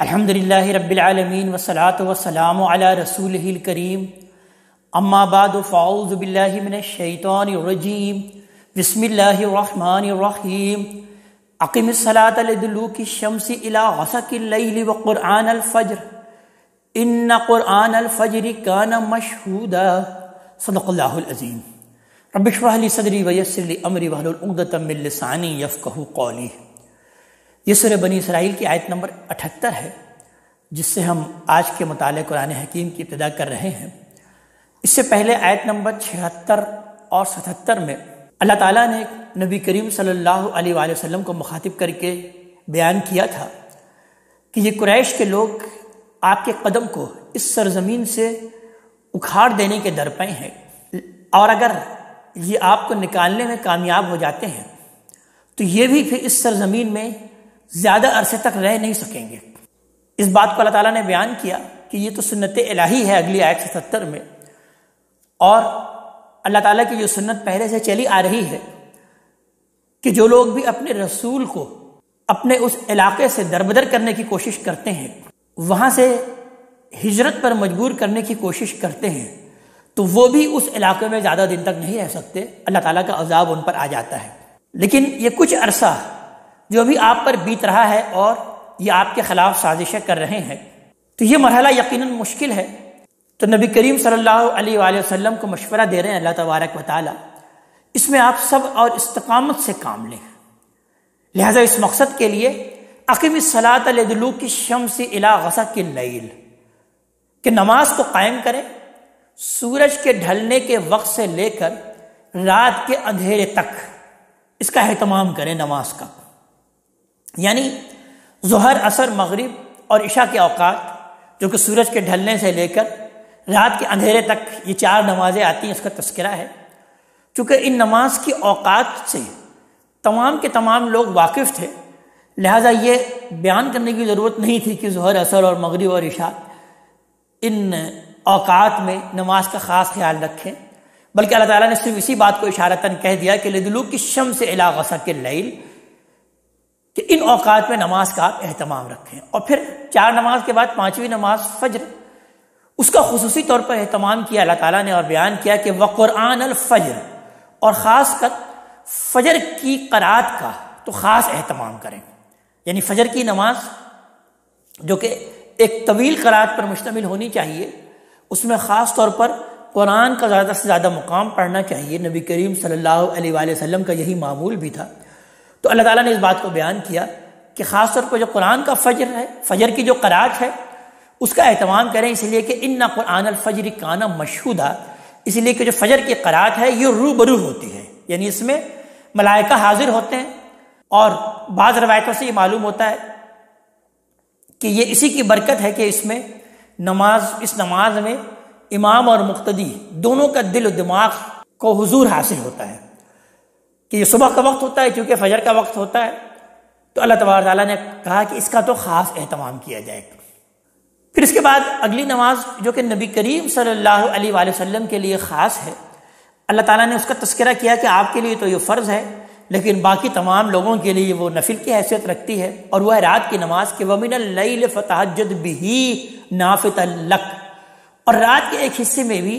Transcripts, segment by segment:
الحمدللہ رب العالمین والصلاة والسلام علی رسولہ الکریم اما بعد فاعوذ باللہ من الشیطان الرجیم بسم اللہ الرحمن الرحیم اقم الصلاة لدلوک الشمس الى غسق اللیل وقرآن الفجر ان قرآن الفجر کان مشہودا صدق اللہ العظیم رب اشرح لی صدری ویسر لی امری واحلل عقدۃ من لسانی یفقہوا قولی۔ یہ سورہ بنی اسرائیل کی آیت نمبر 78 ہے، جس سے ہم آج کے مطالعہ قرآن حکیم کی ابتدا کر رہے ہیں۔ اس سے پہلے آیت نمبر 76 اور 77 میں اللہ تعالیٰ نے نبی کریم صلی اللہ علیہ وآلہ وسلم کو مخاطب کر کے بیان کیا تھا کہ یہ قریش کے لوگ آپ کے قدم کو اس سرزمین سے اکھاڑ دینے کے درپے ہیں، اور اگر یہ آپ کو نکالنے میں کامیاب ہو جاتے ہیں تو یہ بھی پھر اس سرزمین میں زیادہ عرصے تک رہ نہیں سکیں گے۔ اس بات کو اللہ تعالیٰ نے بیان کیا کہ یہ تو سنت الہی ہے اگلی آیت 77 میں، اور اللہ تعالیٰ کی جو سنت پہلے سے چلی آ رہی ہے کہ جو لوگ بھی اپنے رسول کو اپنے اس علاقے سے دربدر کرنے کی کوشش کرتے ہیں، وہاں سے ہجرت پر مجبور کرنے کی کوشش کرتے ہیں، تو وہ بھی اس علاقے میں زیادہ دن تک نہیں رہ سکتے، اللہ تعالیٰ کا عذاب ان پر آ جاتا ہے۔ لیکن یہ کچھ عرصہ جو بھی آپ پر بیت رہا ہے اور یہ آپ کے خلاف سازشیں کر رہے ہیں، تو یہ مرحلہ یقیناً مشکل ہے۔ تو نبی کریم صلی اللہ علیہ وآلہ وسلم کو مشورہ دے رہے ہیں اللہ تبارک و تعالیٰ، اس میں آپ صبر اور استقامت سے کام لیں۔ لہذا اس مقصد کے لیے اقم الصلاۃ لدلوک الشمس الی غسق اللیل، کہ نماز کو قائم کریں سورج کے ڈھلنے کے وقت سے لے کر رات کے اندھیرے تک، اس کا اہتمام کریں نماز کا، یعنی ظہر، عصر، مغرب اور عشاء کے اوقات جو کہ سورج کے ڈھلنے سے لے کر رات کے اندھیرے تک یہ 4 نمازیں آتی ہیں، اس کا تذکرہ ہے۔ چونکہ ان نماز کی اوقات سے تمام کے تمام لوگ واقف تھے، لہٰذا یہ بیان کرنے کی ضرورت نہیں تھی کہ ظہر، عصر اور مغرب اور عشاء ان اوقات میں نماز کا خاص خیال رکھیں، بلکہ اللہ تعالیٰ نے صرف اسی بات کو اشارتاً کہہ دیا کہ لدلوک الشمس الی غسق اللیل، کہ ان اوقات میں نماز کا آپ اہتمام رکھیں۔ اور پھر 4 نماز کے بعد 5ویں نماز فجر، اس کا خصوصی طور پر اہتمام کیا اللہ تعالیٰ نے، اور بیان کیا کہ وقرآن الفجر، اور خاص کر فجر کی قرات کا تو خاص اہتمام کریں، یعنی فجر کی نماز جو کہ ایک طویل قرات پر مشتمل ہونی چاہیے، اس میں خاص طور پر قرآن کا زیادہ سے زیادہ مقام پڑھنا چاہیے۔ نبی کریم صلی اللہ علیہ وآلہ وسلم کا یہی معمول بھی تھا۔ تو اللہ تعالیٰ نے اس بات کو بیان کیا کہ خاص طور پر جو قرآن کا فجر ہے، فجر کی جو قرات ہے، اس کا اہتمام کریں، اس لیے کہ ان قرآن الفجر کان مشہودا، اس لیے کہ جو فجر کی قرات ہے یہ روبرو ہوتی ہے، یعنی اس میں ملائکہ حاضر ہوتے ہیں، اور بعض روایتوں سے یہ معلوم ہوتا ہے کہ یہ اسی کی برکت ہے کہ اس نماز میں امام اور مقتدی دونوں کا دل و دماغ کو حضور حاصل ہوتا ہے، کہ یہ صبح کا وقت ہوتا ہے، چونکہ فجر کا وقت ہوتا ہے، تو اللہ تبارک تعالیٰ نے کہا کہ اس کا تو خاص اہتمام کیا جائے گا۔ پھر اس کے بعد اگلی نماز جو کہ نبی کریم صلی اللہ علیہ وآلہ وسلم کے لیے خاص ہے، اللہ تعالیٰ نے اس کا تذکرہ کیا کہ آپ کے لیے تو یہ فرض ہے، لیکن باقی تمام لوگوں کے لیے وہ نفل کی حیثیت رکھتی ہے، اور وہ ہے رات کی نماز کہ وَمِنَ اللَّيْلِ فَتَهَجَّدْ بِهِ نَافِلَةً لَكَ، اور رات کے ایک حصے میں بھی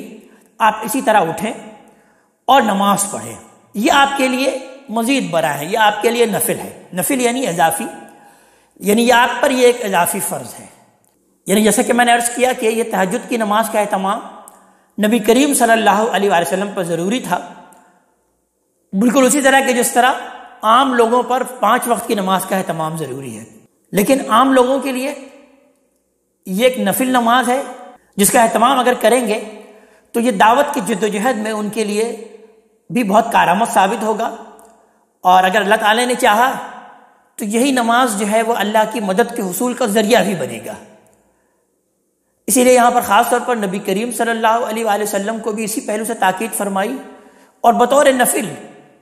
آپ اسی طرح اٹھیں اور نماز پڑھیں، یہ آپ کے لیے مزید بڑا ہے، یہ آپ کے لیے نفل ہے، نفل یعنی اضافی، یعنی یہ آپ پر یہ ایک اضافی فرض ہے۔ یعنی جیسا کہ میں نے عرض کیا کہ یہ تہجد کی نماز کا اہتمام نبی کریم صلی اللہ علیہ وآلہ وسلم پر ضروری تھا، بالکل اسی طرح کہ جس طرح عام لوگوں پر 5 وقت کی نماز کا اہتمام ضروری ہے، لیکن عام لوگوں کے لیے یہ ایک نفل نماز ہے جس کا اہتمام اگر کریں گے تو یہ دعوت کی جد و جہد میں ان کے لیے بھی بہت کارآمد ثابت ہوگا، اور اگر اللہ تعالی نے چاہا تو یہی نماز جو ہے وہ اللہ کی مدد کے حصول کا ذریعہ بھی بنے گا۔ اسی لیے یہاں پر خاص طور پر نبی کریم صلی اللہ علیہ وآلہ وسلم کو بھی اسی پہلو سے تاکید فرمائی، اور بطور نفل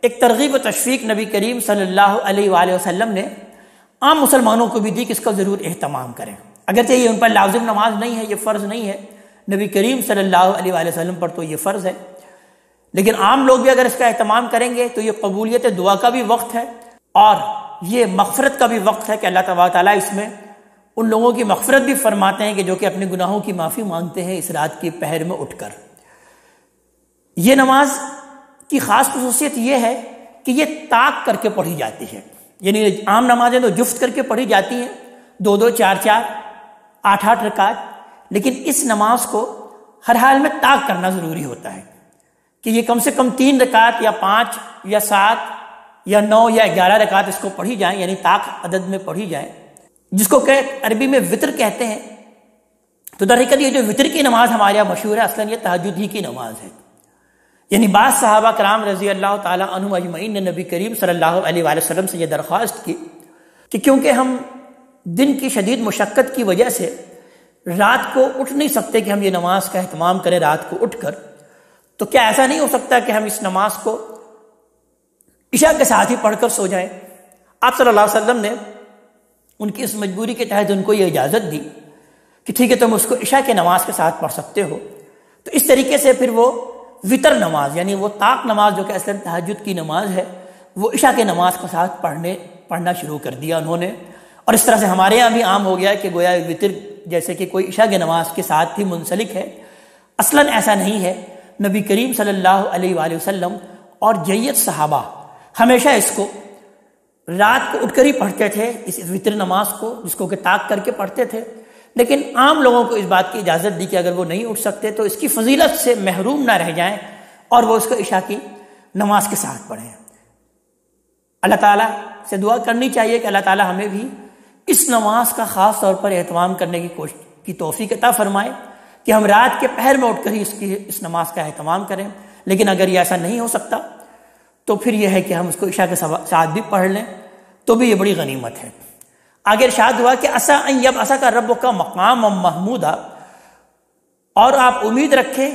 ایک ترغیب و تشویق نبی کریم صلی اللہ علیہ وآلہ وسلم نے عام مسلمانوں کو بھی دی کہ اس کا ضرور اہتمام کریں، اگرچہ یہ ان پر لازم نماز نہیں ہے، یہ فرض نہیں ہے، نبی کریم صلی اللہ علیہ وآلہ وسلم پر تو یہ فرض ہے، لیکن عام لوگ بھی اگر اس کا اہتمام کریں گے تو یہ قبولیت دعا کا بھی وقت ہے، اور یہ مغفرت کا بھی وقت ہے کہ اللہ تبارک تعالیٰ اس میں ان لوگوں کی مغفرت بھی فرماتے ہیں کہ جو کہ اپنے گناہوں کی معافی مانگتے ہیں اس رات کی پہر میں اٹھ کر۔ یہ نماز کی خاص خصوصیت یہ ہے کہ یہ طاق کر کے پڑھی جاتی ہے، یعنی عام نمازیں تو جفت کر کے پڑھی جاتی ہیں، 2 4 4 8 رکعت، لیکن اس نماز کو ہر حال میں طاق کرنا ضروری ہوتا ہے کہ یہ کم سے کم 3 رکعت یا 5 یا 7 یا 9 یا 11 رکعت اس کو پڑھی جائیں، یعنی طاق عدد میں پڑھی جائیں، جس کو کہ عربی میں وطر کہتے ہیں۔ تو در حقیقت یہ جو وطر کی نماز ہمارے یہاں مشہور ہے، اصلاً یہ تہجد ہی کی نماز ہے۔ یعنی بعض صحابہ کرام رضی اللہ تعالیٰ عنہم اجمعین نے نبی کریم صلی اللہ علیہ وآلہ وسلم سے یہ درخواست کی کہ کیونکہ ہم دن کی شدید مشقت کی وجہ سے رات کو اٹھ نہیں سکتے کہ ہم یہ نماز کا اہتمام کریں رات کو اٹھ کر، تو کیا ایسا نہیں ہو سکتا کہ ہم اس نماز کو عشاء کے ساتھ ہی پڑھ کر سو جائیں؟ آپ صلی اللہ علیہ وسلم نے ان کی اس مجبوری کے تحت ان کو یہ اجازت دی کہ ٹھیک ہے تم اس کو عشاء کے نماز کے ساتھ پڑھ سکتے ہو۔ تو اس طریقے سے پھر وہ وطر نماز، یعنی وہ طاق نماز جو کہ اصلاً تہجد کی نماز ہے، وہ عشاء کے نماز کے ساتھ پڑھنا شروع کر دیا انہوں نے۔ اور اس طرح سے ہمارے یہاں بھی عام ہو گیا کہ گویا وطر جیسے کہ کوئی عشاء کی نماز کے ساتھ ہی منسلک ہے، اصلاً ایسا نہیں ہے۔ نبی کریم صلی اللہ علیہ وآلہ وسلم اور جید صحابہ ہمیشہ اس کو رات کو اٹھ کر ہی پڑھتے تھے، اس وطر نماز کو، جس کو کہ طاق کر کے پڑھتے تھے، لیکن عام لوگوں کو اس بات کی اجازت دی کہ اگر وہ نہیں اٹھ سکتے تو اس کی فضیلت سے محروم نہ رہ جائیں اور وہ اس کو عشاء کی نماز کے ساتھ پڑھیں۔ اللہ تعالیٰ سے دعا کرنی چاہیے کہ اللہ تعالیٰ ہمیں بھی اس نماز کا خاص طور پر اہتمام کرنے کی توفیق عطا فرمائے کہ ہم رات کے پہر میں اٹھ کر ہی اس نماز کا اہتمام کریں، لیکن اگر یہ ایسا نہیں ہو سکتا تو پھر یہ ہے کہ ہم اس کو عشاء کے ساتھ بھی پڑھ لیں تو بھی یہ بڑی غنیمت ہے۔ آگے ارشاد ہوا کہ عسیٰ ان یبعثک ربک مقاما محمودا، اور آپ امید رکھیں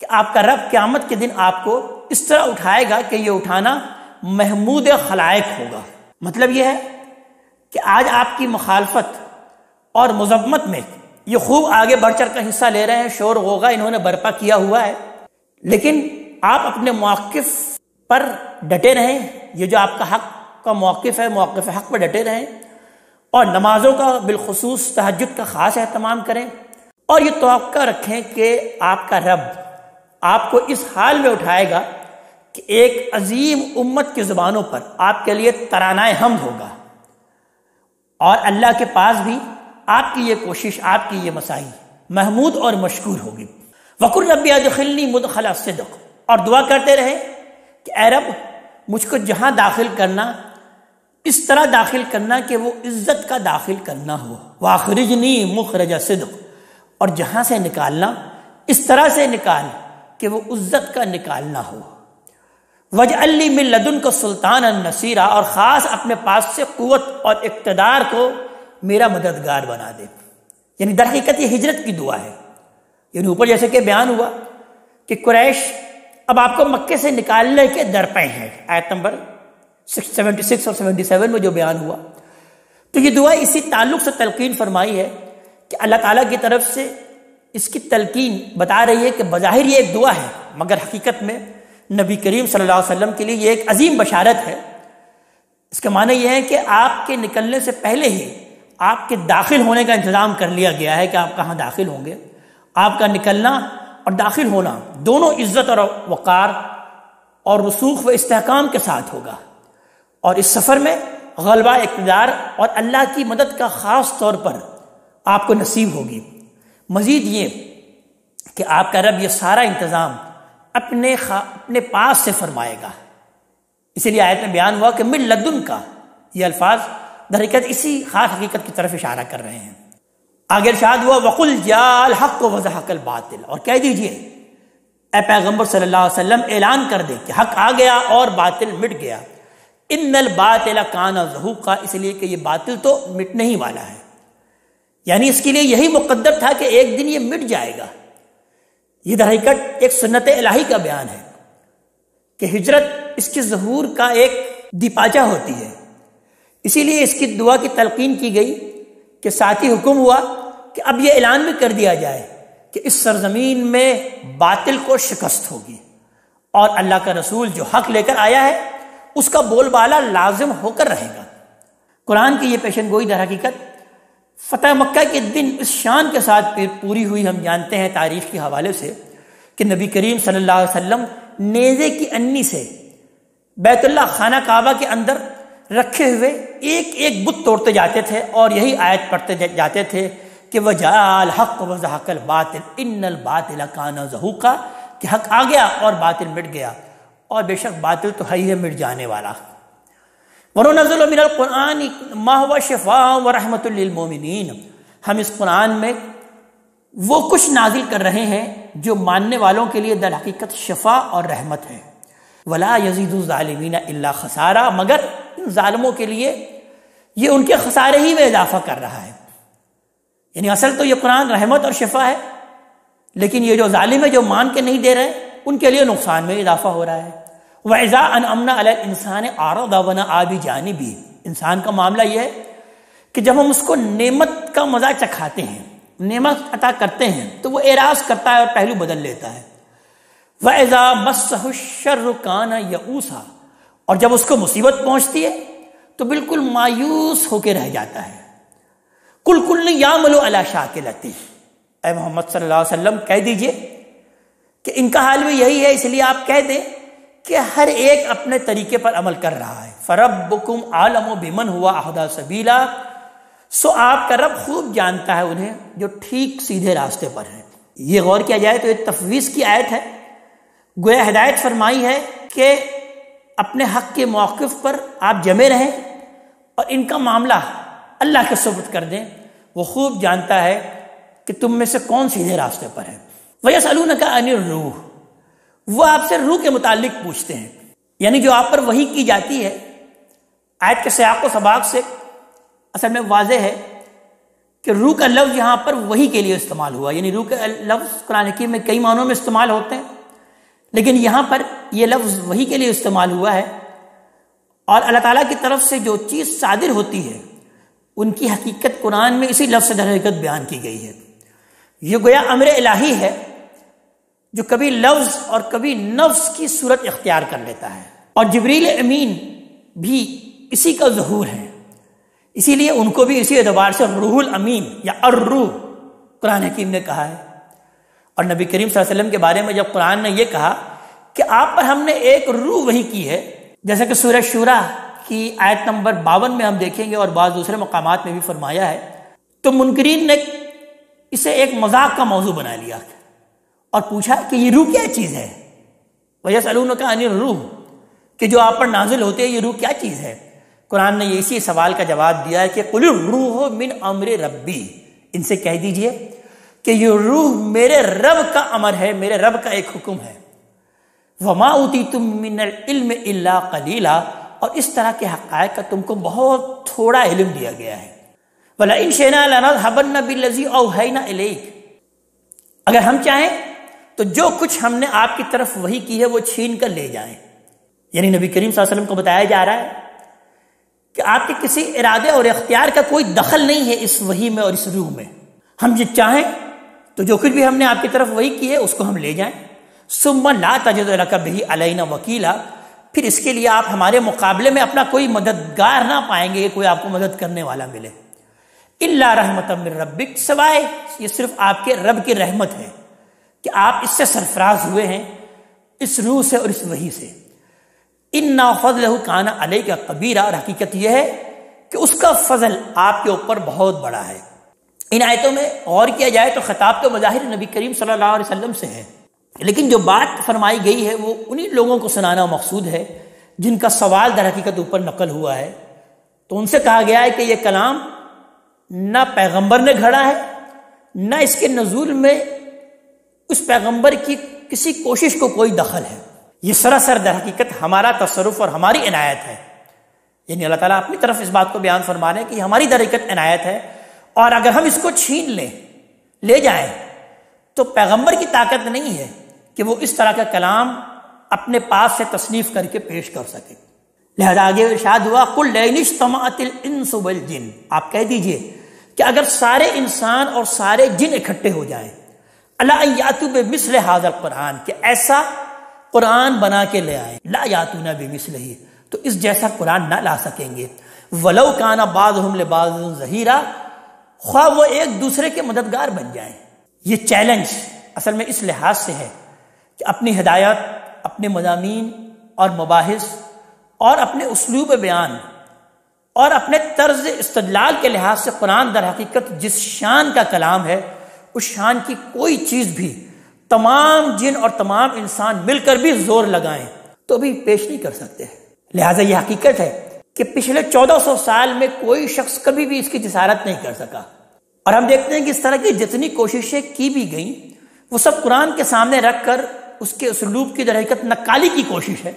کہ آپ کا رب قیامت کے دن آپ کو اس طرح اٹھائے گا کہ یہ اٹھانا محمود خلائق ہوگا۔ مطلب یہ ہے کہ آج آپ کی مخالفت اور مذمت میں یہ خوب آگے بڑھ چڑھ کر حصہ لے رہے ہیں، شور غوغا انہوں نے برپا کیا ہوا ہے، لیکن آپ اپنے موقف پر ڈٹے رہیں، یہ جو آپ کا حق کا موقف ہے، موقف حق پر ڈٹے رہیں، اور نمازوں کا بالخصوص تہجد کا خاص اہتمام کریں، اور یہ توقع رکھیں کہ آپ کا رب آپ کو اس حال میں اٹھائے گا کہ ایک عظیم امت کی زبانوں پر آپ کے لیے ترانہ حمد ہوگا، اور اللہ کے پاس بھی آپ کی یہ کوشش، آپ کی یہ مساعی محمود اور مشکور ہوگی۔ وَقُلْ رَبِّ أَدْخِلْنِي مُدْخَلَ صِدْقٍ، اور دعا کرتے رہے کہ اے رب مجھ کو جہاں داخل کرنا اس طرح داخل کرنا کہ وہ عزت کا داخل کرنا ہو، وَأَخْرِجْنِي مُخْرَجَ صِدْقٍ، اور جہاں سے نکالنا اس طرح سے نکال کہ وہ عزت کا نکالنا ہو، وَاجْعَلْ لِي مِن لَّدُنْكَ سُلْطَانًا نَصِيرًا، اور خاص اپنے پاس سے قوت اور اقتدار کو میرا مددگار بنا دے۔ یعنی در حقیقت یہ ہجرت کی دعا ہے، یعنی اوپر جیسے کہ بیان ہوا کہ قریش اب آپ کو مکے سے نکالنے کے درپے ہیں، آیت نمبر 76 اور 77 میں جو بیان ہوا، تو یہ دعا اسی تعلق سے تلقین فرمائی ہے کہ اللہ تعالیٰ کی طرف سے اس کی تلقین بتا رہی ہے کہ بظاہر یہ ایک دعا ہے، مگر حقیقت میں نبی کریم صلی اللہ علیہ وسلم کے لیے یہ ایک عظیم بشارت ہے۔ اس کا معنی یہ ہے کہ آپ کے نکلنے سے پہلے ہی آپ کے داخل ہونے کا انتظام کر لیا گیا ہے کہ آپ کہاں داخل ہوں گے۔ آپ کا نکلنا اور داخل ہونا دونوں عزت اور وقار اور رسوخ و استحکام کے ساتھ ہوگا، اور اس سفر میں غلبہ، اقتدار اور اللہ کی مدد کا خاص طور پر آپ کو نصیب ہوگی۔ مزید یہ کہ آپ کا رب یہ سارا انتظام اپنے پاس سے فرمائے گا، اسی لیے آیت میں بیان ہوا کہ من لدن کا، یہ الفاظ در حقیقت اسی خاص حقیقت کی طرف اشارہ کر رہے ہیں۔ آگے ارشاد ہوا وَقُلْ جَاءَ الْحَقُّ وَزَهَقَ الْبَاطِلُ، اور کہہ دیجئے اے پیغمبر صلی اللہ علیہ وسلم اعلان کر دے کہ حق آ گیا اور باطل مٹ گیا۔ ان الباطل کان زہوقا، اس لیے کہ یہ باطل تو مٹنے ہی والا ہے، یعنی اس کے لیے یہی مقدر تھا کہ ایک دن یہ مٹ جائے گا۔ یہ در حقیقت ایک سنت الہی کا بیان ہے کہ ہجرت اس کے ظہور کا ایک دیپاچہ ہوتی ہے، اسی لیے اس کی دعا کی تلقین کی گئی کہ ساتھ ہی حکم ہوا کہ اب یہ اعلان بھی کر دیا جائے کہ اس سرزمین میں باطل کو شکست ہوگی، اور اللہ کا رسول جو حق لے کر آیا ہے اس کا بول بالا لازم ہو کر رہے گا۔ قرآن کی یہ پیشن گوئی در حقیقت فتح مکہ کے دن اس شان کے ساتھ پوری ہوئی ہم جانتے ہیں تاریخ کے حوالے سے کہ نبی کریم صلی اللہ علیہ وسلم نیزے کی انی سے بیت اللہ خانہ کعبہ کے اندر رکھے ہوئے ایک ایک بت توڑتے جاتے تھے اور یہی آیت پڑھتے جاتے تھے کہ وَجَاءَ الْحَقُّ وَزَهَقَ الْبَاطِلُ إِنَّ الْبَاطِلَ كَانَ زَهُوقًا، کہ حق آ گیا اور باطل مٹ گیا، اور بے شک باطل تو ہے ہی مٹ جانے والا۔ وَنُنَزِّلُ مِنَ الْقُرْآنِ مَا هُوَ شِفَاءٌ وَرَحْمَةٌ لِّلْمُؤْمِنِينَ، ہم اس قرآن میں وہ کچھ نازل کر رہے ہیں جو ماننے والوں کے لیے در حقیقت شفا اور رحمت ہے۔ وَلَا يَزِيدُ الظَّالِمِينَ إِلَّا خَسَارًا، مگر ان ظالموں کے لیے یہ ان کے خسارے ہی میں اضافہ کر رہا ہے۔ یعنی اصل تو یہ قرآن رحمت اور شفا ہے، لیکن یہ جو ظالم ہے، جو مان کے نہیں دے رہے، ان کے لیے نقصان میں اضافہ ہو رہا ہے۔ وَإِذَا أَنْعَمْنَا عَلَى الْإِنسَانِ أَعْرَضَ وَنَأَىٰ بِجَانِبِهِ، انسان کا معاملہ یہ ہے کہ جب ہم اس کو نعمت کا مزہ چکھاتے ہیں، نعمت عطا کرتے ہیں، تو وہ اعراض کرتا ہے اور پہلو بدل لیتا ہے۔ وَإِذَا مَسَّهُ الشَّرُّ كَانَ يَئُوسًا، اور جب اس کو مصیبت پہنچتی ہے تو بالکل مایوس ہو کے رہ جاتا ہے۔ قُلْ كُلٌّ يَعْمَلُ عَلَىٰ شَاكِلَتِهِ، اے محمد صلی اللہ علیہ وسلم کہہ دیجئے کہ ان کا حال بھی یہی ہے، اس لیے آپ کہہ دیں کہ ہر ایک اپنے طریقے پر عمل کر رہا ہے۔ فَرَبُّكُمْ أَعْلَمُ بِمَنْ هُوَ أَهْدَىٰ سَبِيلًا، سو آپ کا رب خوب جانتا ہے انہیں جو ٹھیک سیدھے راستے پر ہیں۔ یہ غور کیا جائے تو یہ تفویض کی آیت ہے، گویا ہدایت فرمائی ہے کہ اپنے حق کے موقف پر آپ جمے رہیں اور ان کا معاملہ اللہ کے سپرد کر دیں، وہ خوب جانتا ہے کہ تم میں سے کون سیدھے راستے پر ہے۔ وَيَسْأَلُونَكَ عَنِ الرُّوحِ، وہ آپ سے روح کے متعلق پوچھتے ہیں، یعنی جو آپ پر وحی کی جاتی ہے۔ آیت کے سیاق و سباق سے اصل میں واضح ہے کہ روح کا لفظ یہاں پر وحی کے لیے استعمال ہوا، یعنی روح کا لفظ قرآن حکیم میں کئی معنوں میں استعمال ہوتے ہیں، لیکن یہاں پر یہ لفظ وحی کے لیے استعمال ہوا ہے، اور اللہ تعالیٰ کی طرف سے جو چیز صادر ہوتی ہے ان کی حقیقت قرآن میں اسی لفظ سے در حقیقت بیان کی گئی ہے۔ یہ گویا امر الہی ہے جو کبھی لفظ اور کبھی نفس کی صورت اختیار کر لیتا ہے، اور جبریل امین بھی اسی کا ظہور ہے، اسی لیے ان کو بھی اسی اعتبار سے روح الامین یا الروح قرآن حکیم نے کہا ہے۔ اور نبی کریم صلی اللہ علیہ وسلم کے بارے میں جب قرآن نے یہ کہا کہ آپ پر ہم نے ایک روح وحی کی ہے، جیسا کہ سورہ شورى کی آیت نمبر 52 میں ہم دیکھیں گے اور بعض دوسرے مقامات میں بھی فرمایا ہے، تو منکرین نے اسے ایک مذاق کا موضوع بنا لیا اور پوچھا کہ یہ روح کیا چیز ہے۔ وَيَسْأَلُونَكَ عَنِ الرُّوحِ، کہ جو آپ پر نازل ہوتے ہیں یہ روح کیا چیز ہے؟ قرآن نے اسی سوال کا جواب دیا ہے کہ قُلِ الرُّوحُ مِنْ أَمْرِ رَبِّي، ان سے کہہ دیجئے کہ یہ روح میرے رب کا امر ہے، میرے رب کا ایک حکم ہے۔ وَمَا أُوتِيتُم مِّنَ الْعِلْمِ إِلَّا قَلِيلًا، اور اس طرح کے حقائق کا تم کو بہت تھوڑا علم دیا گیا ہے۔ وَلَئِن شِئْنَا لَنَذْهَبَنَّ بِالَّذِي أَوْحَيْنَا إِلَيْكَ، اگر ہم چاہیں تو جو کچھ ہم نے آپ کی طرف وحی کی ہے وہ چھین کر لے جائیں۔ یعنی نبی کریم صلی اللہ علیہ وسلم کو بتایا جا رہا ہے کہ آپ کے کسی ارادے اور اختیار کا کوئی دخل نہیں ہے اس وحی میں اور اس روح میں، ہم جو چاہیں تو جو کچھ بھی ہم نے آپ کی طرف وحی کی ہے اس کو ہم لے جائیں۔ ثم لا تجد لك به علينا وکیلا، پھر اس کے لیے آپ ہمارے مقابلے میں اپنا کوئی مددگار نہ پائیں گے، کوئی آپ کو مدد کرنے والا ملے۔ الا رحمتا من ربک، سوائے یہ صرف آپ کے رب کی رحمت ہے کہ آپ اس سے سرفراز ہوئے ہیں، اس روح سے اور اس وحی سے۔ انا فضلہ کان علیک کبیرا، اور حقیقت یہ ہے کہ اس کا فضل آپ کے اوپر بہت بڑا ہے۔ ان آیتوں میں غور کیا جائے تو خطاب تو بظاہر نبی کریم صلی اللہ علیہ وسلم سے ہے، لیکن جو بات فرمائی گئی ہے وہ انہی لوگوں کو سنانا مقصود ہے جن کا سوال در حقیقت اوپر نقل ہوا ہے۔ تو ان سے کہا گیا ہے کہ یہ کلام نہ پیغمبر نے گھڑا ہے، نہ اس کے نزول میں اس پیغمبر کی کسی کوشش کو کوئی دخل ہے، یہ سراسر در حقیقت ہمارا تصرف اور ہماری عنایت ہے۔ یعنی اللہ تعالیٰ اپنی طرف اس بات کو بیان فرما رہے ہیں کہ یہ ہماری در حقیقت عنایت ہے، اور اگر ہم اس کو چھین لیں، لے جائیں، تو پیغمبر کی طاقت نہیں ہے کہ وہ اس طرح کا کلام اپنے پاس سے تصنیف کر کے پیش کر سکے۔ لہذا آگے ارشاد ہوا قُلْ لَئِنِ اجْتَمَعَتِ الْإِنسُ وَالْجِنُّ، آپ کہہ دیجئے کہ اگر سارے انسان اور سارے جن اکٹھے ہو جائیں، أَلَا أَن يَأْتُوا بِمِثْلِ هَذَا الْقُرْآنِ، کہ ایسا قرآن بنا کے لے آئیں، لا یاتون بمثلہ، تو اس جیسا قرآن نہ لا سکیں گے۔ وَلَوْ كَانَ بَعْضُهُمْ لِبَعْضٍ ظَهِيرًا، خواہ وہ ایک دوسرے کے مددگار بن جائیں۔ یہ چیلنج اصل میں اس لحاظ سے ہے کہ اپنی ہدایت، اپنے مضامین اور مباحث اور اپنے اسلوب بیان اور اپنے طرز استدلال کے لحاظ سے قرآن در حقیقت جس شان کا کلام ہے، اس شان کی کوئی چیز بھی تمام جن اور تمام انسان مل کر بھی زور لگائیں تو بھی پیش نہیں کر سکتے۔ لہٰذا یہ حقیقت ہے کہ پچھلے 1400 سال میں کوئی شخص کبھی بھی اس کی جسارت نہیں کر سکا، اور ہم دیکھتے ہیں کہ اس طرح کی جتنی کوششیں کی بھی گئیں وہ سب قرآن کے سامنے رکھ کر اس کے اسلوب کی در حقیقت نقالی کی کوشش ہے،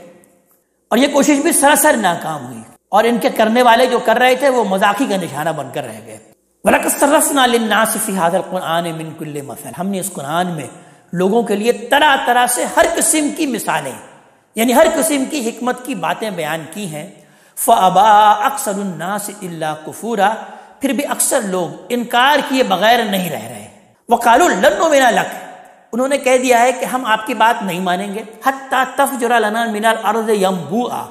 اور یہ کوشش بھی سراسر ناکام ہوئی، اور ان کے کرنے والے جو کر رہے تھے وہ مذاقی کا نشانہ بن کر رہ گئے۔ وَلَقَدْ صَرَّفْنَا لِلنَّاسِ فِي هَذَا الْقُرْآنِ مِنْ كُلِّ مَثَلٍ، ہم نے اس قرآن میں لوگوں کے لیے طرح طرح سے ہر قسم کی مثالیں، یعنی ہر قسم کی حکمت کی باتیں بیان کی ہیں۔ فَأَبَىٰ أَكْثَرُ النَّاسِ إِلَّا كُفُورًا، پھر بھی اکثر لوگ انکار کیے بغیر نہیں رہ رہے۔ وَقَالُوا لَن نُّؤْمِنَ لَكَ، انہوں نے کہہ دیا ہے کہ ہم آپ کی بات نہیں مانیں گے، حَتَّىٰ تَفْجُرَ لَنَا مِنَ الْأَرْضِ يَنبُوعًا،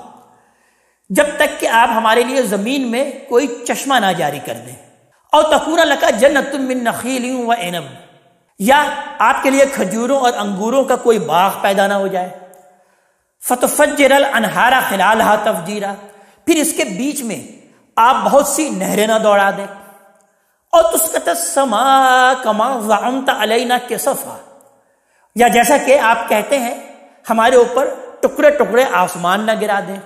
جب تک کہ آپ ہمارے لیے زمین میں کوئی چشمہ نہ جاری کر دیں، اور تکون لک جنۃ من نخیل وعنب، یا آپ کے لیے کھجوروں اور انگوروں کا کوئی باغ پیدا نہ ہو جائے، فتفجر الانہار خلالها تفجیرا، پھر اس کے بیچ میں آپ بہت سی نہریں نہ دوڑا دیں، اور تسقط السماء کما زعمت علینا کسفا، یا جیسا کہ آپ کہتے ہیں ہمارے اوپر ٹکڑے ٹکڑے آسمان نہ گرا دیں،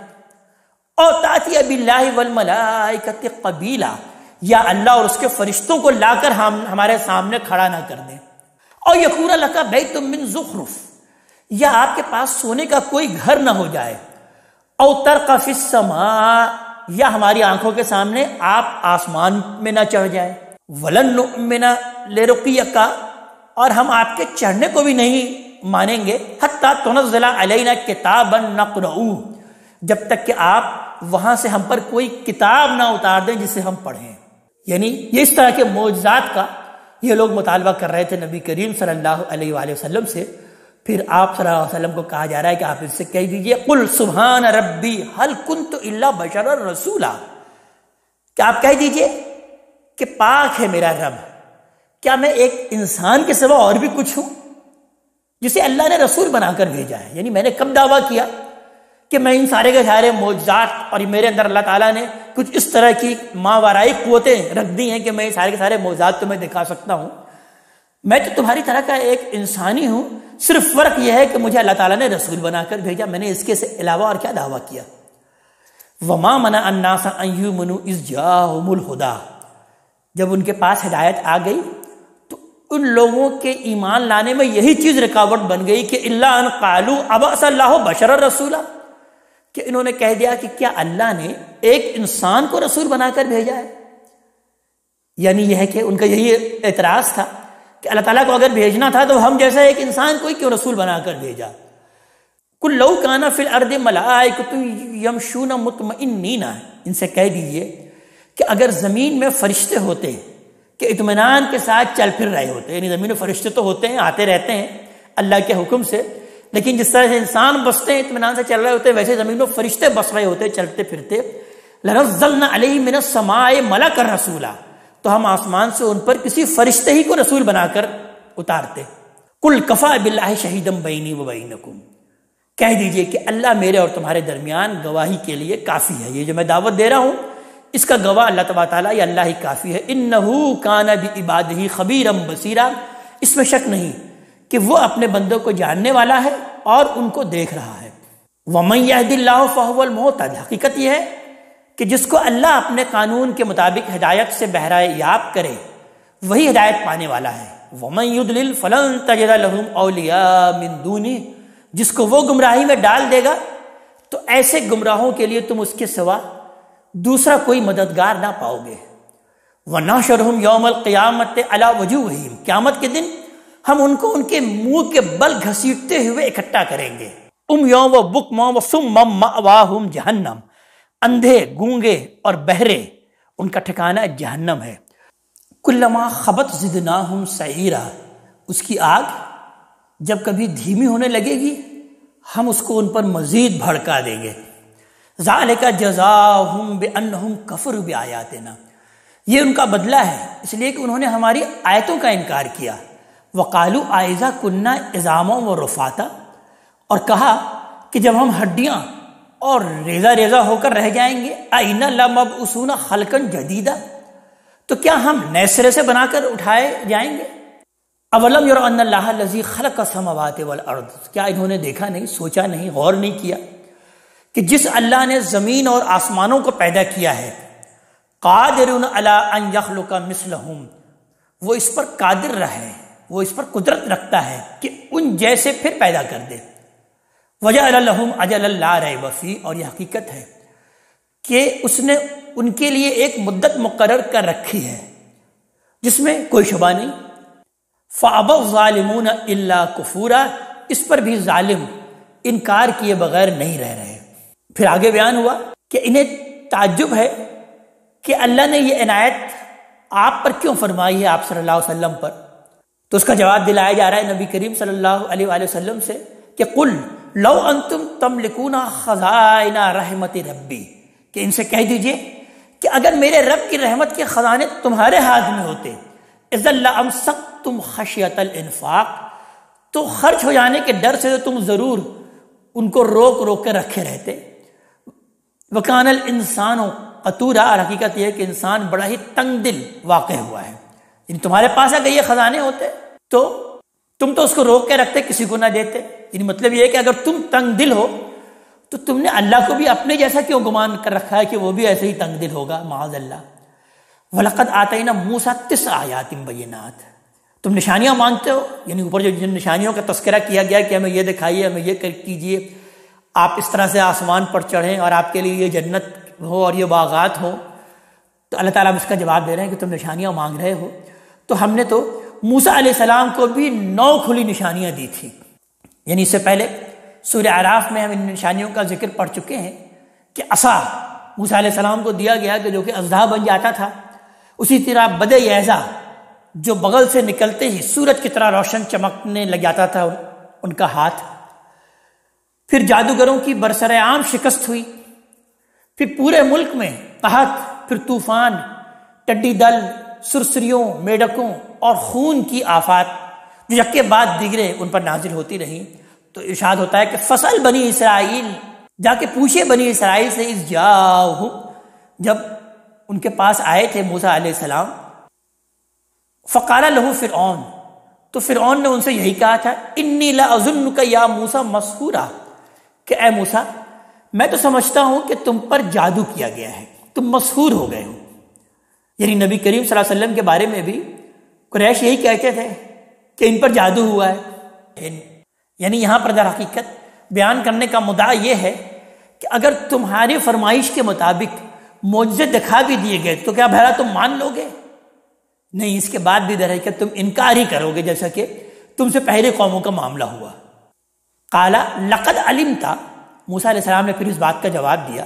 اور تأتی باللہ والملائکۃ قبیلا، یا اللہ اور اس کے فرشتوں کو لا کر ہمارے سامنے کھڑا نہ کر دیں، اور یکون لک بیت من زخرف، یا آپ کے پاس سونے کا کوئی گھر نہ ہو جائے، او ترقی فی السماء، یا ہماری آنکھوں کے سامنے آپ آسمان میں نہ چڑھ جائے، ولن نؤمن لرقیک، اور ہم آپ کے چڑھنے کو بھی نہیں مانیں گے، حتی تنزل علینا کتابا نقرؤہ، جب تک کہ آپ وہاں سے ہم پر کوئی کتاب نہ اتار دیں جسے ہم پڑھیں۔ یعنی یہ اس طرح کے معجزات کا یہ لوگ مطالبہ کر رہے تھے نبی کریم صلی اللہ علیہ وآلہ وسلم سے۔ پھر آپ صلی اللہ علیہ وسلم کو کہا جا رہا ہے کہ آپ اس سے کہہ دیجئے قل سبحان ربی هل كنت الا بشرا رسولا، کہ آپ کہہ دیجئے کہ پاک ہے میرا رب، کیا میں ایک انسان کے سوا اور بھی کچھ ہوں جسے اللہ نے رسول بنا کر بھیجا ہے؟ یعنی میں نے کب دعویٰ کیا کہ میں ان سارے کے سارے معجزات اور میرے اندر اللہ تعالیٰ نے کچھ اس طرح کی ماورائی قوتیں رکھ دی ہیں کہ میں سارے کے سارے معجزات تمہیں دکھا سکتا ہوں؟ میں تو تمہاری طرح کا ایک انسانی ہوں، صرف فرق یہ ہے کہ مجھے اللہ تعالیٰ نے رسول بنا کر بھیجا، میں نے اس کے علاوہ اور کیا دعویٰ کیا؟ وما منع الناس ان یؤمنوا اذ جاءهم الہدی، جب ان کے پاس ہدایت آ گئی تو ان لوگوں کے ایمان لانے میں یہی چیز رکاوٹ بن گئی کہ الا ان قالوا ابعث اللہ بشرا رسولا، کہ انہوں نے کہہ دیا کہ کیا اللہ نے ایک انسان کو رسول بنا کر بھیجا ہے؟ یعنی یہ ہے کہ ان کا یہی اعتراض تھا کہ اللہ تعالیٰ کو اگر بھیجنا تھا تو ہم جیسا ایک انسان کو کیوں رسول بنا کر بھیجا؟ قل لو کان فی الارض ملائکۃ یمشون مطمئنین، ان سے کہہ دیجئے کہ اگر زمین میں فرشتے ہوتے کہ اطمینان کے ساتھ چل پھر رہے ہوتے، یعنی زمین میں فرشتے تو ہوتے ہیں، آتے رہتے ہیں اللہ کے حکم سے، لیکن جس طرح سے انسان بستے ہیں اطمینان سے چل رہے ہوتے ویسے زمین میں فرشتے بس رہے ہوتے چلتے پھرتے، لنزلنا علیہم من السماء ملکا رسولا، تو ہم آسمان سے ان پر کسی فرشتے ہی کو رسول بنا کر اتارتے۔ قل کفی باللہ شہیدا بینی و بینکم، کہہ دیجئے کہ اللہ میرے اور تمہارے درمیان گواہی کے لیے کافی ہے، یہ جو میں دعوت دے رہا ہوں اس کا گواہ اللہ تبارک تعالیٰ یا اللہ ہی کافی ہے۔ انہ کان بعبادہ خبیرا بصیرا، اس میں شک نہیں کہ وہ اپنے بندوں کو جاننے والا ہے اور ان کو دیکھ رہا ہے۔ ومن یہد اللہ فہو المہتد، حقیقت یہ ہے کہ جس کو اللہ اپنے قانون کے مطابق ہدایت سے بہرائے یاب کرے وہی ہدایت پانے والا ہے۔ ومن یضلل فلن تجد لهم اولیاء من دونہ، جس کو وہ گمراہی میں ڈال دے گا تو ایسے گمراہوں کے لیے تم اس کے سوا دوسرا کوئی مددگار نہ پاؤ گے۔ وَنَحْشُرُهُمْ يَوْمَ الْقِيَامَةِ عَلَى وُجُوهِهِمْ، قیامت کے دن ہم ان کو ان کے منہ کے بل گھسیٹتے ہوئے اکٹھا کریں گے۔ عُمْيًا وَبُكْمًا وَصُمًّا مَأْوَاهُمْ جہنم، اندھے، گونگے اور بہرے ان کا ٹھکانہ جہنم ہے۔ کلما خبت زدناہم سعیرا، اس کی آگ جب کبھی دھیمی ہونے لگے گی ہم اس کو ان پر مزید بھڑکا دیں گے۔ ذالک جزاؤہم بانہم کفروا بآیاتنا، یہ ان کا بدلہ ہے اس لیے کہ انہوں نے ہماری آیتوں کا انکار کیا۔ وقالوا اذا کنا عظاما ورفاتا، اور کہا کہ جب ہم ہڈیاں اور ریزہ ریزہ ہو کر رہ جائیں گے، ائنا لمبعوثون خلقا جدیدا، تو کیا ہم نئے سرے سے بنا کر اٹھائے جائیں گے؟ اولم یروا ان اللہ الذی خلق السماوات والارض، کیا انہوں نے دیکھا نہیں، سوچا نہیں، غور نہیں کیا کہ جس اللہ نے زمین اور آسمانوں کو پیدا کیا ہے، قادر علی ان یخلق مثلہم، وہ اس پر قادر رہے، وہ اس پر قدرت رکھتا ہے کہ ان جیسے پھر پیدا کر دے۔ وجعل لہم اجلا لا ریب فیہ، اور یہ حقیقت ہے کہ اس نے ان کے لیے ایک مدت مقرر کر رکھی ہے جس میں کوئی شبہ نہیں۔ فَأَبَى الظَّالِمُونَ إِلَّا كُفُورًا، اس پر بھی ظالم انکار کیے بغیر نہیں رہ رہے۔ پھر آگے بیان ہوا کہ انہیں تعجب ہے کہ اللہ نے یہ عنایت آپ پر کیوں فرمائی ہے، آپ صلی اللہ علیہ وسلم پر، تو اس کا جواب دلایا جا رہا ہے نبی کریم صلی اللہ علیہ وآلہ وسلم سے کہ قل لو انتم تملکون خزائن رحمت ربی، کہ ان سے کہہ دیجئے کہ اگر میرے رب کی رحمت کے خزانے تمہارے ہاتھ میں ہوتے، اذا لامسکتم خشیۃ الانفاق، تو خرچ ہو جانے کے ڈر سے تم ضرور ان کو روک روک کے رکھے رہتے۔ وکان الانسان قتورا، اور حقیقت یہ ہے کہ انسان بڑا ہی تنگ دل واقع ہوا ہے، یعنی تمہارے پاس اگر یہ خزانے ہوتے تو تم تو اس کو روک کے رکھتے، کسی کو نہ دیتے۔ یعنی مطلب یہ ہے کہ اگر تم تنگ دل ہو تو تم نے اللہ کو بھی اپنے جیسا کیوں گمان کر رکھا ہے کہ وہ بھی ایسے ہی تنگ دل ہوگا، معاذ اللہ۔ وَلَقَدْ آتَيْنَا مُوسَىٰ 9 آیات بینات، تم نشانیاں مانگتے ہو، یعنی اوپر جو جن نشانیوں کا تذکرہ کیا گیا کہ ہمیں یہ دکھائیے، ہمیں یہ کیجیے، آپ اس طرح سے آسمان پر چڑھیں اور آپ کے لیے یہ جنت ہو اور یہ باغات ہو، تو اللہ تعالیٰ اس کا جواب دے رہے ہیں کہ تم نشانیاں مانگ رہے ہو، تو ہم نے تو موسیٰ علیہ السلام کو بھی 9 کھلی نشانیاں دی تھی۔ یعنی اس سے پہلے سورہ اعراف میں ہم ان نشانیوں کا ذکر پڑھ چکے ہیں کہ عصا موسیٰ علیہ السلام کو دیا گیا کہ جو کہ اژدہا بن جاتا تھا، اسی طرح بد یعزہ جو بغل سے نکلتے ہی سورج کی طرح روشن چمکنے لگ جاتا تھا ان کا ہاتھ۔ پھر جادوگروں کی برسر عام شکست ہوئی، پھر پورے ملک میں قحط، پھر طوفان، ٹڈی دل، سرسریوں، میڈکوں اور خون کی آفات جو یک کے بعد دیگرے ان پر نازل ہوتی رہیں۔ تو ارشاد ہوتا ہے کہ فصل بنی اسرائیل، جا کے پوچھے بنی اسرائیل سے، اذ جاؤہم، جب ان کے پاس آئے تھے موسیٰ علیہ السلام، فقال لہ فرعون، تو فرعون نے ان سے یہی کہا تھا، انی لاظنک یا موسیٰ مسحورا، کہ اے موسیٰ میں تو سمجھتا ہوں کہ تم پر جادو کیا گیا ہے، تم مسحور ہو گئے ہو۔ یعنی نبی کریم صلی اللہ علیہ وسلم کے بارے میں بھی قریش یہی کہتے تھے کہ ان پر جادو ہوا ہے۔ یعنی یہاں پر در حقیقت بیان کرنے کا مدعا یہ ہے کہ اگر تمہاری فرمائش کے مطابق معجزے دکھا بھی دیے گئے تو کیا بھلا تم مان لو گے؟ نہیں، اس کے بعد بھی در حقیقت تم انکار ہی کرو گے، جیسا کہ تم سے پہلے قوموں کا معاملہ ہوا۔ قال لقد علمت، موسیٰ علیہ السلام نے پھر اس بات کا جواب دیا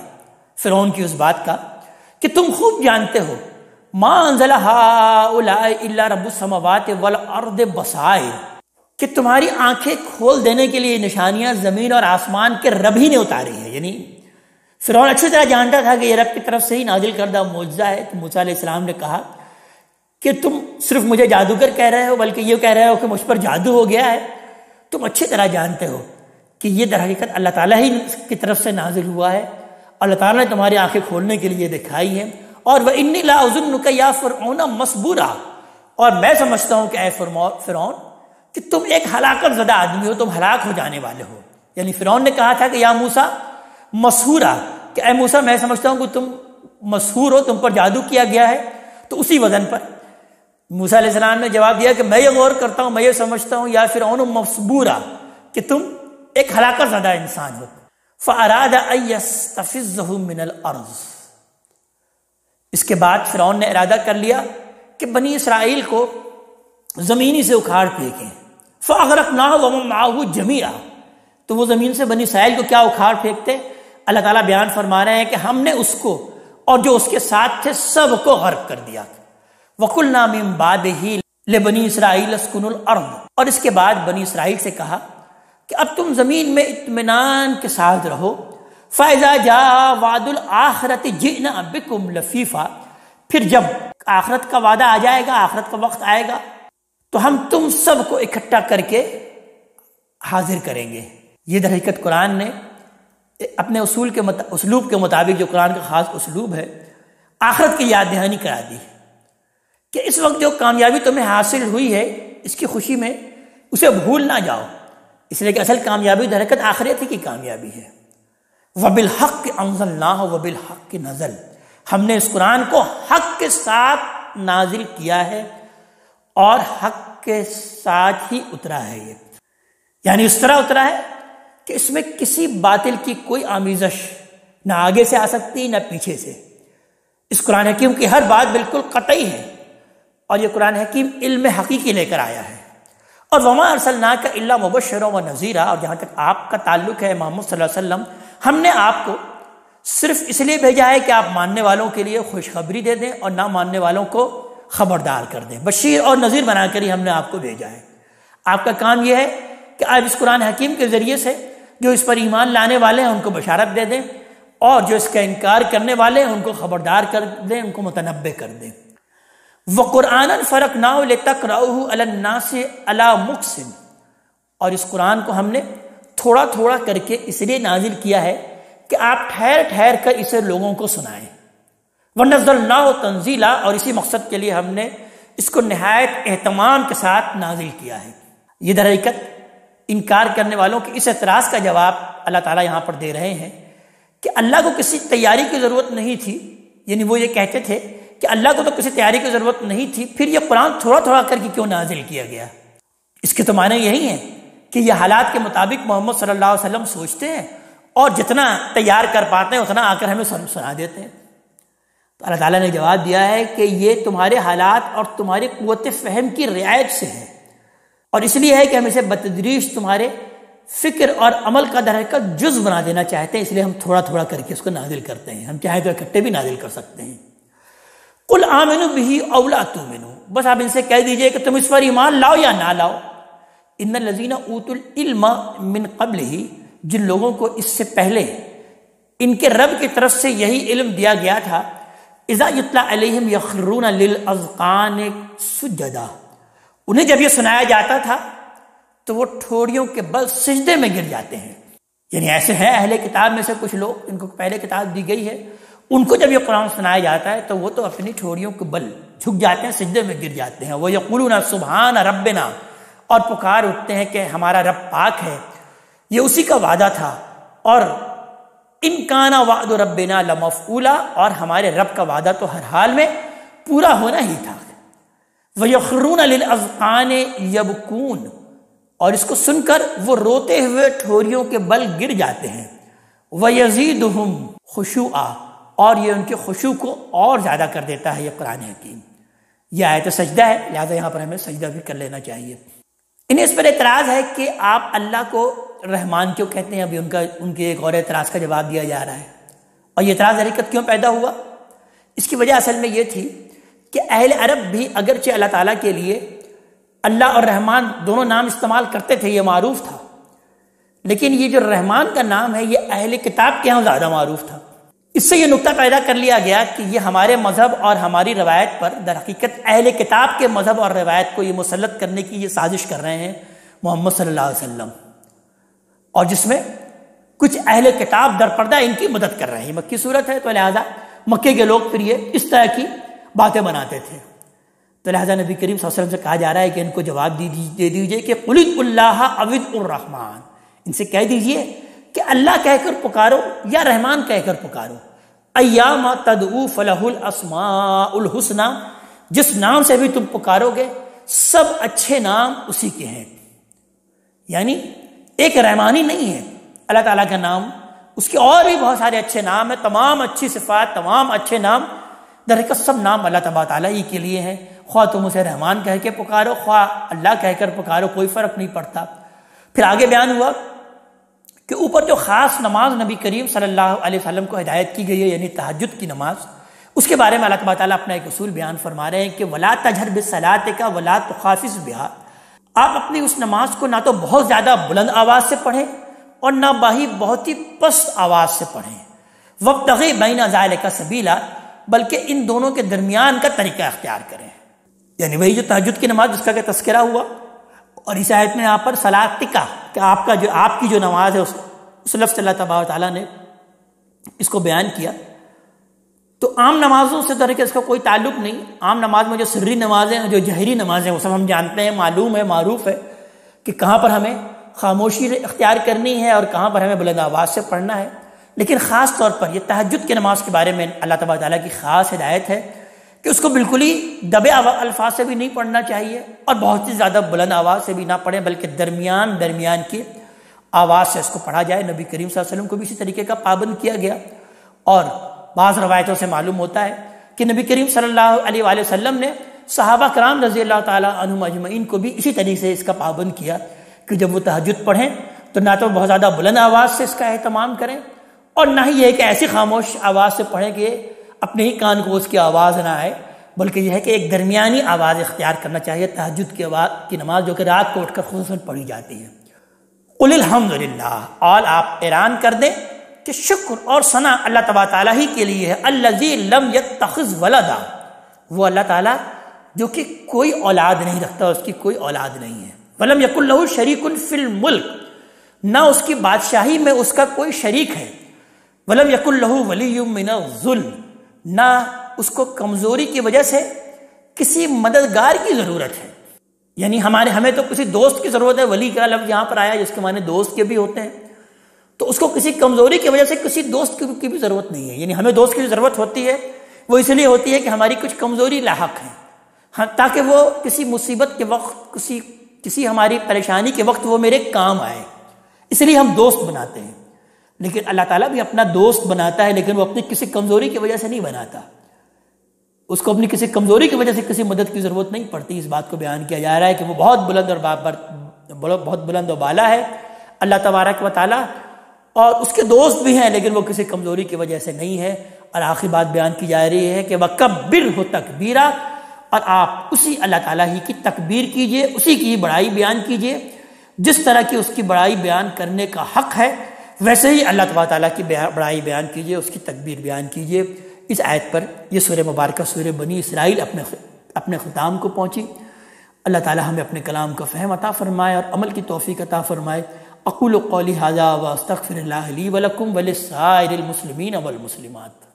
فرعون کی اس بات کا کہ تم خوب جانتے ہو، ما انزل هؤلاء الا رب السماوات والارض بصائر، کہ تمہاری آنکھیں کھول دینے کے لیے نشانیاں زمین اور آسمان کے رب ہی نے اتاری ہیں۔ یعنی فرعون اچھی طرح جانتا تھا کہ یہ رب کی طرف سے ہی نازل کردہ معجزہ ہے۔ تو موسیٰ علیہ السلام نے کہا کہ تم صرف مجھے جادوگر کہہ رہے ہو، بلکہ یہ کہہ رہے ہو کہ مجھ پر جادو ہو گیا ہے۔ تم اچھی طرح جانتے ہو کہ یہ در حقیقت اللہ تعالیٰ ہی کی طرف سے نازل ہوا ہے، اللہ تعالیٰ نے تمہاری آنکھیں کھولنے کے لیے دکھائی ہیں۔ اور وَإِنِّي لَأَظُنُّكَ يَا فِرْعَوْنَ مَصْبُورًا، اور میں سمجھتا ہوں کہ اے فرعون کہ تم ایک ہلاکت زدہ آدمی ہو، تم ہلاک ہو جانے والے ہو۔ یعنی فرعون نے کہا تھا کہ یا موسیٰ مسحورا، کہ اے موسیٰ میں سمجھتا ہوں کہ تم مسحور ہو، تم پر جادو کیا گیا ہے۔ تو اسی وزن پر موسیٰ علیہ السلام نے جواب دیا کہ میں یہ غور کرتا ہوں، میں یہ سمجھتا ہوں یا فرعون مصبورا، کہ تم ایک ہلاکت زدہ انسان ہو۔ فَأَرَادَ أَن يَسْتَفِزَّهُم مِّنَ الْأَرْضِ، اس کے بعد فرعون نے ارادہ کر لیا کہ بنی اسرائیل کو زمینی سے اکھاڑ پھینکیں۔ فَأَغْرَقْنَاهُ وَمَن مَّعَهُ جَمِيعًا، تو وہ زمین سے بنی اسرائیل کو کیا اکھاڑ پھینکتے؟ اللہ تعالیٰ بیان فرما رہے ہیں کہ ہم نے اس کو اور جو اس کے ساتھ تھے سب کو غرق کر دیا۔ وَقُلْنَا مِن بَعْدِهِ لِبَنِي إِسْرَائِيلَ اسْكُنُوا الْأَرْضَ، اور اس کے بعد بنی اسرائیل سے کہا کہ اب تم زمین میں اطمینان کے ساتھ رہو۔ فَإِذَا جَاءَ وَعْدُ الْآخِرَةِ جِئْنَا بِكُمْ لَفِيفًا، پھر جب آخرت کا وعدہ آ جائے گا، آخرت کا وقت آئے گا، تو ہم تم سب کو اکٹھا کر کے حاضر کریں گے۔ یہ در حقیقت قرآن نے اپنے اسلوب کے مطابق، جو قرآن کا خاص اسلوب ہے، آخرت کی یاد دہانی کرا دی کہ اس وقت جو کامیابی تمہیں حاصل ہوئی ہے اس کی خوشی میں اسے بھول نہ جاؤ، اس لیے کہ اصل کامیابی در حقیقت آخرت کی کامیابی ہے۔ وَبِالْحَقِّ أَنزَلْنَاهُ وَبِالْحَقِّ نَزَلَ، ہم نے اس قرآن کو حق کے ساتھ نازل کیا ہے اور حق کے ساتھ ہی اترا ہے۔ یہ یعنی اس طرح اترا ہے کہ اس میں کسی باطل کی کوئی آمیزش نہ آگے سے آ سکتی نہ پیچھے سے۔ اس قرآن حکیم کی ہر بات بالکل قطعی ہے، اور یہ قرآن حکیم علم حقیقی لے کر آیا ہے۔ اور وَمَا أَرْسَلْنَاكَ إِلَّا مُبَشِّرًا وَنَذِيرًا، اور جہاں تک آپ کا تعلق ہے محمد صلی اللہ علیہ وسلم، ہم نے آپ کو صرف اس لیے بھیجا ہے کہ آپ ماننے والوں کے لیے خوشخبری دے دیں اور نہ ماننے والوں کو خبردار کر دیں۔ بشیر اور نذیر بنا کر ہی ہم نے آپ کو بھیجا ہے۔ آپ کا کام یہ ہے کہ آپ اس قرآن حکیم کے ذریعے سے جو اس پر ایمان لانے والے ہیں ان کو بشارت دے دیں، اور جو اس کا انکار کرنے والے ہیں ان کو خبردار کر دیں، ان کو متنبہ کر دیں۔ وَقُرْآنًا فَرَقْنَاهُ لِتَقْرَؤُهُ عَلَى النَّاسِ عَلَى مُقْسٍ، اور اس قرآن کو ہم نے تھوڑا تھوڑا کر کے اس لیے نازل کیا ہے کہ آپ ٹھہر ٹھہر کر اسے لوگوں کو سنائیں۔ وَنَزَّلْنَاهُ تَنزِيلًا، اور اسی مقصد کے لیے ہم نے اس کو نہایت اہتمام کے ساتھ نازل کیا ہے۔ یہ در حقیقت انکار کرنے والوں کے اس اعتراض کا جواب اللہ تعالیٰ یہاں پر دے رہے ہیں کہ اللہ کو کسی تیاری کی ضرورت نہیں تھی، یعنی وہ یہ کہتے تھے کہ اللہ کو تو کسی تیاری کی ضرورت نہیں تھی، پھر یہ قرآن تھوڑا تھوڑا کر کے کیوں نازل کیا گیا؟ اس کے تو معنی یہی ہے کہ یہ حالات کے مطابق محمد صلی اللہ علیہ وسلم سوچتے ہیں اور جتنا تیار کر پاتے ہیں اتنا آ کر ہمیں سنا دیتے ہیں۔ تو اللہ تعالیٰ نے جواب دیا ہے کہ یہ تمہارے حالات اور تمہاری قوت فہم کی رعایت سے ہے، اور اس لیے ہے کہ ہم اسے بتدریج تمہارے فکر اور عمل کا در حقیقت جز بنا دینا چاہتے ہیں، اس لیے ہم تھوڑا تھوڑا کر کے اس کو نازل کرتے ہیں۔ ہم چاہیں تو اکٹھے بھی نازل کر سکتے ہیں۔ قُلْ آمِنُوا بِهِ أَوْ لَا تُؤْمِنُوا، بس آپ ان سے کہہ دیجئے کہ تم اس پر ایمان لاؤ یا نہ لاؤ۔ إِنَّ الَّذِينَ أُوتُوا الْعِلْمَ مِنْ قَبْلِهِ، جن لوگوں کو اس سے پہلے ان کے رب کی طرف سے یہی علم دیا گیا تھا، اذا یتلی علیہم یخرون للاذقان سجدا، انہیں جب یہ سنایا جاتا تھا تو وہ ٹھوڑیوں کے بل سجدے میں گر جاتے ہیں۔ یعنی ایسے ہیں اہل کتاب میں سے کچھ لوگ، ان کو پہلے کتاب دی گئی ہے، ان کو جب یہ قرآن سنایا جاتا ہے تو وہ تو اپنی ٹھوڑیوں کے بل جھک جاتے ہیں، سجدے میں گر جاتے ہیں۔ وَيَقُولُونَ سُبْحَانَ رَبِّنَا، اور پکار اٹھتے ہیں کہ ہمارا رب پاک ہے، یہ اسی کا وعدہ تھا، اور ان کانا وعد ربنا لمفعولا، اور ہمارے رب کا وعدہ تو ہر حال میں پورا ہونا ہی تھا۔ وَيَخْرُونَ لِلْأَذْقَانِ يَبْكُونَ، اور اس کو سن کر وہ روتے ہوئے ٹھوریوں کے بل گر جاتے ہیں۔ وَيَزِيدُهُمْ خُشُوعًا، اور یہ ان کے خشوع کو اور زیادہ کر دیتا ہے یہ قرآن حکیم۔ یہ آیت سجدہ ہے، لہٰذا یہاں پر ہمیں سجدہ بھی کر لینا چاہیے۔ انہیں اس پر اعتراض ہے کہ آپ اللہ کو رحمان کیوں کہتے ہیں؟ ابھی ان کے ایک اور اعتراض کا جواب دیا جا رہا ہے۔ اور یہ اعتراض حقیقت کیوں پیدا ہوا؟ اس کی وجہ اصل میں یہ تھی کہ اہل عرب بھی اگرچہ اللہ تعالیٰ کے لیے اللہ اور رحمان دونوں نام استعمال کرتے تھے، یہ معروف تھا، لیکن یہ جو رحمان کا نام ہے یہ اہل کتاب کے ہاں زیادہ معروف تھا۔ اس سے یہ نقطہ پیدا کر لیا گیا کہ یہ ہمارے مذہب اور ہماری روایت پر در حقیقت اہل کتاب کے مذہب اور روایت کو یہ مسلط کرنے کی یہ سازش کر رہے ہیں محمد صلی اللہ علیہ وسلم، اور جس میں کچھ اہل کتاب در پردہ ان کی مدد کر رہے ہیں۔ مکی صورت ہے تو لہذا مکے کے لوگ پھر یہ اس طرح کی باتیں بناتے تھے، تو لہذا نبی کریم صلی اللہ علیہ وسلم سے کہا جا رہا ہے کہ ان کو جواب دے دیجئے کہ قُلِ ادعوا اللَّهَ أَوِ ادعوا الرَّحْمَٰنَ، ان سے کہہ دیجئے کہ اللہ کہہ کر پکارو یا رحمان کہہ کر پکارو۔ ایام تدعو فلہ الاسماء الحسنی، جس نام سے بھی تم پکارو گے سب اچھے نام اسی کے ہیں۔ یعنی ایک رحمانی نہیں ہے اللہ تعالیٰ کا نام، اس کے اور بھی بہت سارے اچھے نام ہیں، تمام اچھی صفات، تمام اچھے نام، در حقیقت سب نام اللہ تبارک تعالیٰ ہی کے لیے ہیں۔ خواہ تم اسے رحمان کہہ کے پکارو، خواہ اللہ کہہ کر پکارو، کوئی فرق نہیں پڑتا۔ پھر آگے بیان ہوا کہ اوپر جو خاص نماز نبی کریم صلی اللہ علیہ وسلم کو ہدایت کی گئی ہے، یعنی تہجد کی نماز، اس کے بارے میں اللہ تبارک تعالیٰ اپنا ایک اصول بیان فرما رہے ہیں کہ وَلَا تَجْهَرْ بِصَلَاتِكَ وَلَا تُخَافِتْ بِهَا، آپ اپنی اس نماز کو نہ تو بہت زیادہ بلند آواز سے پڑھیں اور نہ باہی بہت ہی پست آواز سے پڑھیں. وابتغی بین ذالک سبیلا، بلکہ ان دونوں کے درمیان کا طریقہ اختیار کریں. یعنی وہی جو تہجد کی نماز جس کا کہ تذکرہ ہوا، اور اس آیت میں یہاں پر صلاتکا کہ آپ کی جو نماز ہے اس لفظ اللہ تبارک تعالیٰ نے اس کو بیان کیا. تو عام نمازوں سے طریقے اس کا کوئی تعلق نہیں. عام نماز میں جو سری نمازیں جو جہری نمازیں وہ سب ہم جانتے ہیں، معلوم ہے، معروف ہے کہ کہاں پر ہمیں خاموشی اختیار کرنی ہے اور کہاں پر ہمیں بلند آواز سے پڑھنا ہے. لیکن خاص طور پر یہ تہجد کی نماز کے بارے میں اللہ تبارک تعالیٰ کی خاص ہدایت ہے کہ اس کو بالکل ہی دبے الفاظ سے بھی نہیں پڑھنا چاہیے اور بہت ہی زیادہ بلند آواز سے بھی نہ پڑھیں، بلکہ درمیان کی آواز سے اس کو پڑھا جائے. نبی کریم صلی اللہ علیہ وسلم کو بھی اسی طریقے کا پابند کیا گیا، اور بعض روایتوں سے معلوم ہوتا ہے کہ نبی کریم صلی اللہ علیہ وآلہ وسلم نے صحابہ کرام رضی اللہ تعالیٰ عنہم اجمعین کو بھی اسی طریقے سے اس کا پابند کیا کہ جب وہ تہجد پڑھیں تو نہ تو بہت زیادہ بلند آواز سے اس کا اہتمام کریں، اور نہ ہی یہ کہ ایسی خاموش آواز سے پڑھیں کہ اپنے ہی کان کو اس کی آواز نہ آئے، بلکہ یہ ہے کہ ایک درمیانی آواز اختیار کرنا چاہیے تہجد کی نماز جو کہ رات کو اٹھ کر خصوصاً پڑھی جاتی ہے. قل الحمدللہ، اور آپ اعلان کر دیں کہ شکر اور ثنا اللہ تبارک تعالیٰ ہی کے لیے ہے. الذی لم یتخذ ولدا، وہ اللہ تعالیٰ جو کہ کوئی اولاد نہیں رکھتا، اس کی کوئی اولاد نہیں ہے. ولم یکن لہ شریک فی الملک، نہ اس کی بادشاہی میں اس کا کوئی شریک ہے. ولم یکن لہ ولی من الذل، نہ اس کو کمزوری کی وجہ سے کسی مددگار کی ضرورت ہے. یعنی ہمیں تو کسی دوست کی ضرورت ہے. ولی کا لفظ یہاں پر آیا جس کے معنی دوست کے بھی ہوتے ہیں، تو اس کو کسی کمزوری کی وجہ سے کسی دوست کی بھی ضرورت نہیں ہے. یعنی ہمیں دوست کی ضرورت ہوتی ہے وہ اس لیے ہوتی ہے کہ ہماری کچھ کمزوری لاحق ہے، تاکہ وہ کسی مصیبت کے وقت، کسی ہماری پریشانی کے وقت وہ میرے کام آئے، اس لیے ہم دوست بناتے ہیں. لیکن اللہ تعالیٰ بھی اپنا دوست بناتا ہے، لیکن وہ اپنی کسی کمزوری کی وجہ سے نہیں بناتا. اس کو اپنی کسی کمزوری کی وجہ سے کسی مدد کی ضرورت نہیں پڑتی. اس بات کو بیان کیا جا رہا ہے کہ وہ بہت بلند و بالا ہے اللہ تبارک و تعالیٰ، اور اس کے دوست بھی ہیں لیکن وہ کسی کمزوری کی وجہ سے نہیں ہے. اور آخری بات بیان کی جا رہی ہے کہ وَكَبِّرْهُ تَكْبِيرًا، اور آپ اسی اللہ تعالیٰ ہی کی تکبیر کیجئے، اسی کی بڑائی بیان کیجئے. جس طرح کی اس کی بڑائی بیان کرنے کا حق ہے ویسے ہی اللہ تبارک تعالیٰ کی بڑائی بیان کیجئے، اس کی تکبیر بیان کیجئے. اس آیت پر یہ سورہ مبارکہ سورہ بنی اسرائیل اپنے ختام کو پہنچی. اللہ تعالیٰ ہمیں اپنے کلام کا فہم عطا فرمائے اور عمل کی توفیق عطا فرمائے. اقول قولی ھذا واستغفر اللہ لی ولکم ولسائر المسلمین والمسلمات.